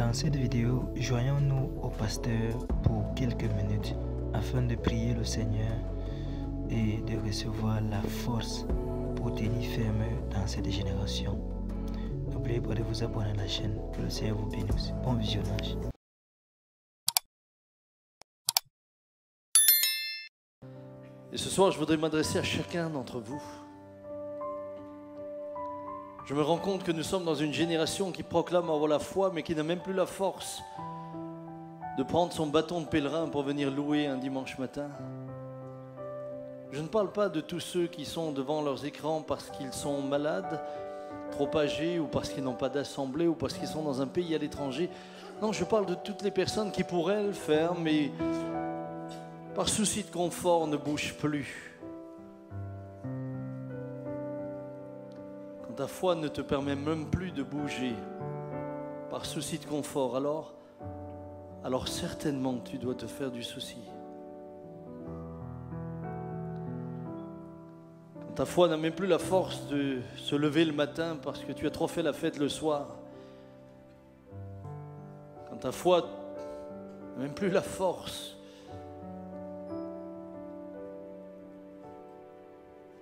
Dans cette vidéo, joignons-nous au pasteur pour quelques minutes afin de prier le Seigneur et de recevoir la force pour tenir ferme dans cette génération. N'oubliez pas de vous abonner à la chaîne. Que le Seigneur vous bénisse. Bon visionnage. Et ce soir, je voudrais m'adresser à chacun d'entre vous. Je me rends compte que nous sommes dans une génération qui proclame avoir la foi, mais qui n'a même plus la force de prendre son bâton de pèlerin pour venir louer un dimanche matin. Je ne parle pas de tous ceux qui sont devant leurs écrans parce qu'ils sont malades, trop âgés, ou parce qu'ils n'ont pas d'assemblée, ou parce qu'ils sont dans un pays à l'étranger. Non, je parle de toutes les personnes qui pourraient le faire, mais par souci de confort ne bougent plus. Quand ta foi ne te permet même plus de bouger par souci de confort, alors certainement tu dois te faire du souci. Quand ta foi n'a même plus la force de se lever le matin parce que tu as trop fait la fête le soir. Quand ta foi n'a même plus la force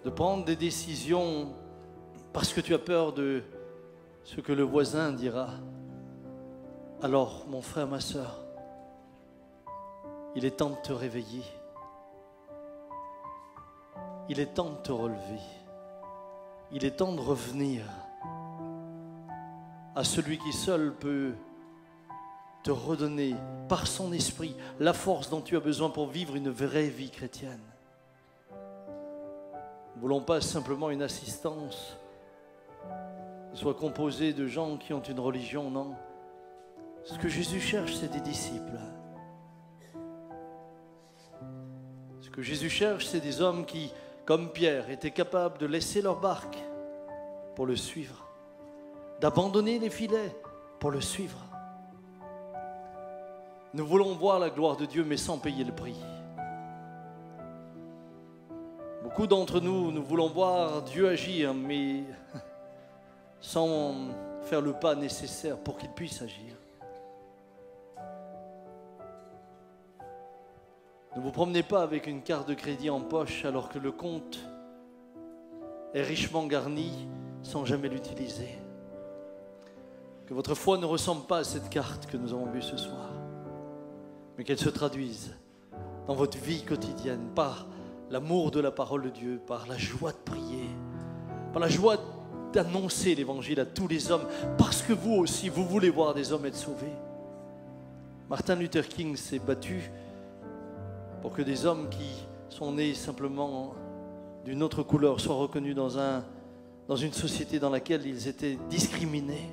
de prendre des décisions parce que tu as peur de ce que le voisin dira. Alors, mon frère, ma sœur, il est temps de te réveiller. Il est temps de te relever. Il est temps de revenir à celui qui seul peut te redonner par son esprit la force dont tu as besoin pour vivre une vraie vie chrétienne. Nous ne voulons pas simplement une assistance qui soit composée de gens qui ont une religion, non. Ce que Jésus cherche, c'est des disciples. Ce que Jésus cherche, c'est des hommes qui, comme Pierre, étaient capables de laisser leur barque pour le suivre, d'abandonner les filets pour le suivre. Nous voulons voir la gloire de Dieu, mais sans payer le prix. Beaucoup d'entre nous, nous voulons voir Dieu agir, mais sans faire le pas nécessaire pour qu'il puisse agir. Ne vous promenez pas avec une carte de crédit en poche alors que le compte est richement garni sans jamais l'utiliser. Que votre foi ne ressemble pas à cette carte que nous avons vue ce soir, mais qu'elle se traduise dans votre vie quotidienne par l'amour de la parole de Dieu, par la joie de prier, par la joie d'annoncer l'évangile à tous les hommes, parce que vous aussi, vous voulez voir des hommes être sauvés. Martin Luther King s'est battu pour que des hommes qui sont nés simplement d'une autre couleur soient reconnus dans une société dans laquelle ils étaient discriminés.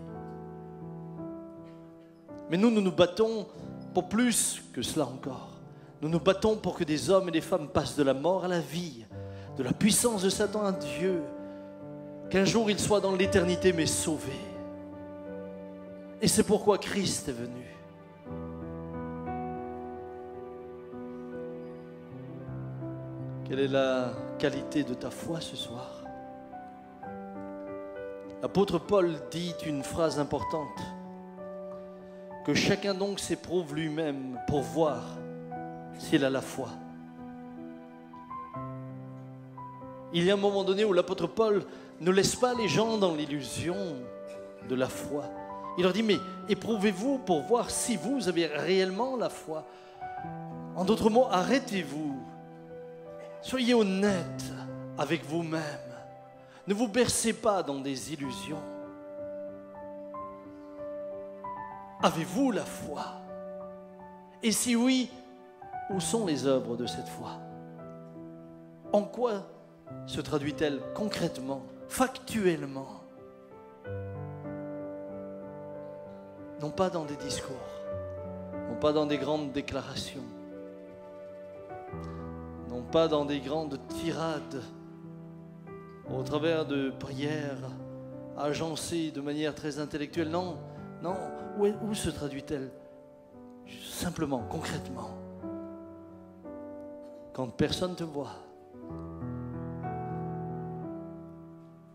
Mais nous nous battons pour plus que cela encore. Nous nous battons pour que des hommes et des femmes passent de la mort à la vie, de la puissance de Satan à Dieu, qu'un jour ils soient dans l'éternité mais sauvés. Et c'est pourquoi Christ est venu. Quelle est la qualité de ta foi ce soir? L'apôtre Paul dit une phrase importante. Que chacun donc s'éprouve lui-même pour voir s'il a la foi. Il y a un moment donné où l'apôtre Paul ne laisse pas les gens dans l'illusion de la foi. Il leur dit, mais éprouvez-vous pour voir si vous avez réellement la foi. En d'autres mots, arrêtez-vous. Soyez honnête avec vous-même. Ne vous bercez pas dans des illusions. Avez-vous la foi? Et si oui, où sont les œuvres de cette foi? En quoi se traduit-elle concrètement, factuellement? Non pas dans des discours, non pas dans des grandes déclarations, non pas dans des grandes tirades, au travers de prières agencées de manière très intellectuelle. Non, non, où se traduit-elle? Simplement, concrètement. Quand personne ne te voit,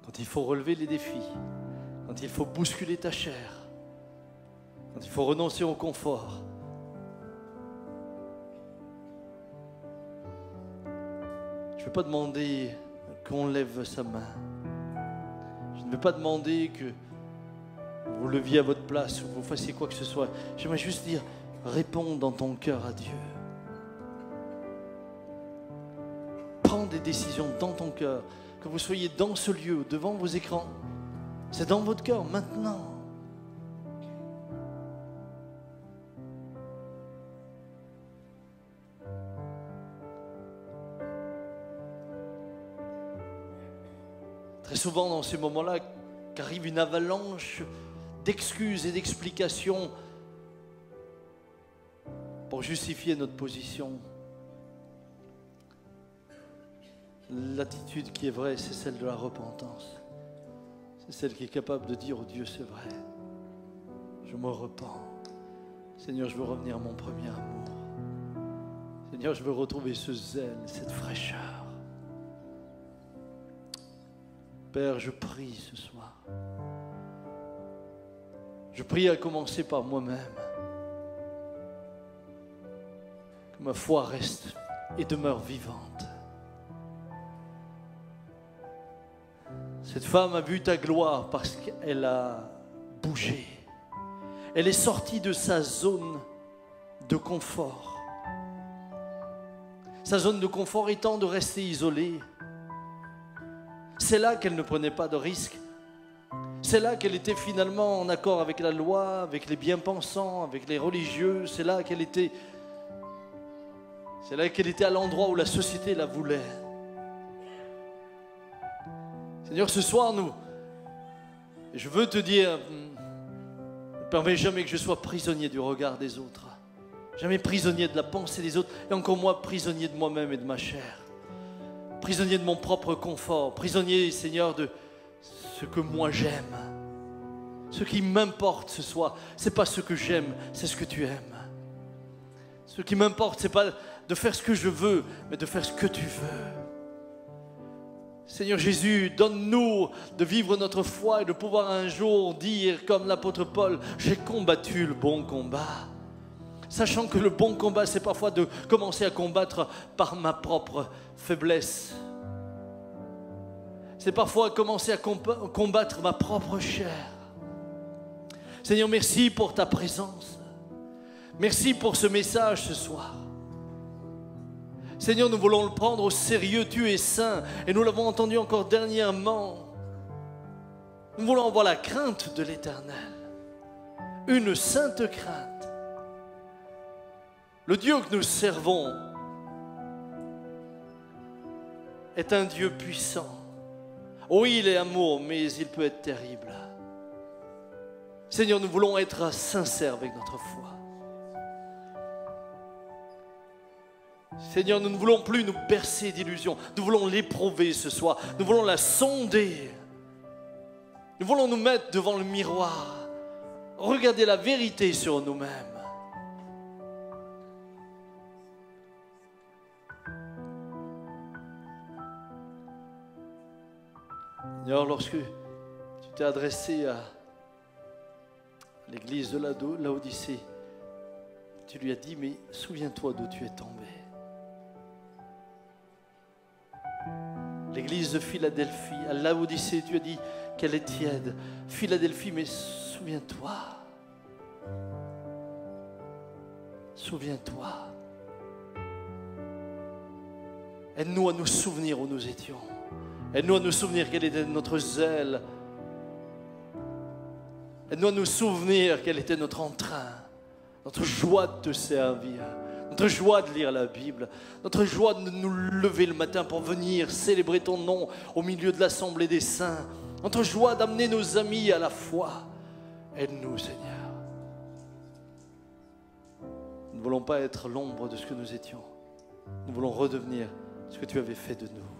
quand il faut relever les défis, quand il faut bousculer ta chair, quand il faut renoncer au confort, je ne vais pas demander qu'on lève sa main. Je ne vais pas demander que vous leviez à votre place ou vous fassiez quoi que ce soit. J'aimerais juste dire, réponds dans ton cœur à Dieu. Prends des décisions dans ton cœur. Que vous soyez dans ce lieu, devant vos écrans. C'est dans votre cœur maintenant. Très souvent dans ces moments-là, qu'arrive une avalanche d'excuses et d'explications pour justifier notre position. L'attitude qui est vraie, c'est celle de la repentance. C'est celle qui est capable de dire au Dieu, c'est vrai, je me repens. Seigneur, je veux revenir à mon premier amour. Seigneur, je veux retrouver ce zèle, cette fraîcheur. Père, je prie ce soir. Je prie à commencer par moi-même. Que ma foi reste et demeure vivante. Cette femme a vu ta gloire parce qu'elle a bougé. Elle est sortie de sa zone de confort. Sa zone de confort étant de rester isolée. C'est là qu'elle ne prenait pas de risques. C'est là qu'elle était finalement en accord avec la loi, avec les bien-pensants, avec les religieux. C'est là qu'elle était à l'endroit où la société la voulait. Seigneur, ce soir, je veux te dire, ne permets jamais que je sois prisonnier du regard des autres. Jamais prisonnier de la pensée des autres. Et encore moins prisonnier de moi-même et de ma chair. Prisonnier de mon propre confort. Prisonnier, Seigneur, de ce que moi j'aime. Ce qui m'importe ce soir, ce n'est pas ce que j'aime, c'est ce que tu aimes. Ce qui m'importe, ce n'est pas de faire ce que je veux, mais de faire ce que tu veux. Seigneur Jésus, donne-nous de vivre notre foi et de pouvoir un jour dire, comme l'apôtre Paul, j'ai combattu le bon combat. Sachant que le bon combat, c'est parfois de commencer à combattre par ma propre faiblesse. C'est parfois commencer à combattre ma propre chair. Seigneur, merci pour ta présence. Merci pour ce message ce soir. Seigneur, nous voulons le prendre au sérieux, tu es saint, et nous l'avons entendu encore dernièrement. Nous voulons avoir la crainte de l'Éternel, une sainte crainte. Le Dieu que nous servons est un Dieu puissant. Oui, il est amour, mais il peut être terrible. Seigneur, nous voulons être sincères avec notre foi. Seigneur, nous ne voulons plus nous bercer d'illusions. Nous voulons l'éprouver ce soir. Nous voulons la sonder. Nous voulons nous mettre devant le miroir. Regarder la vérité sur nous-mêmes. Seigneur, lorsque tu t'es adressé à l'église de Laodicée, tu lui as dit, mais souviens-toi d'où tu es tombé. L'église de Philadelphie, à Laodicée, tu as dit qu'elle est tiède. Philadelphie, mais souviens-toi. Souviens-toi. Aide-nous à nous souvenir où nous étions. Aide-nous à nous souvenir quel était notre zèle. Aide-nous à nous souvenir quel était notre entrain, notre joie de te servir, notre joie de lire la Bible, notre joie de nous lever le matin pour venir célébrer ton nom au milieu de l'assemblée des saints, notre joie d'amener nos amis à la foi. Aide-nous, Seigneur. Nous ne voulons pas être l'ombre de ce que nous étions. Nous voulons redevenir ce que tu avais fait de nous.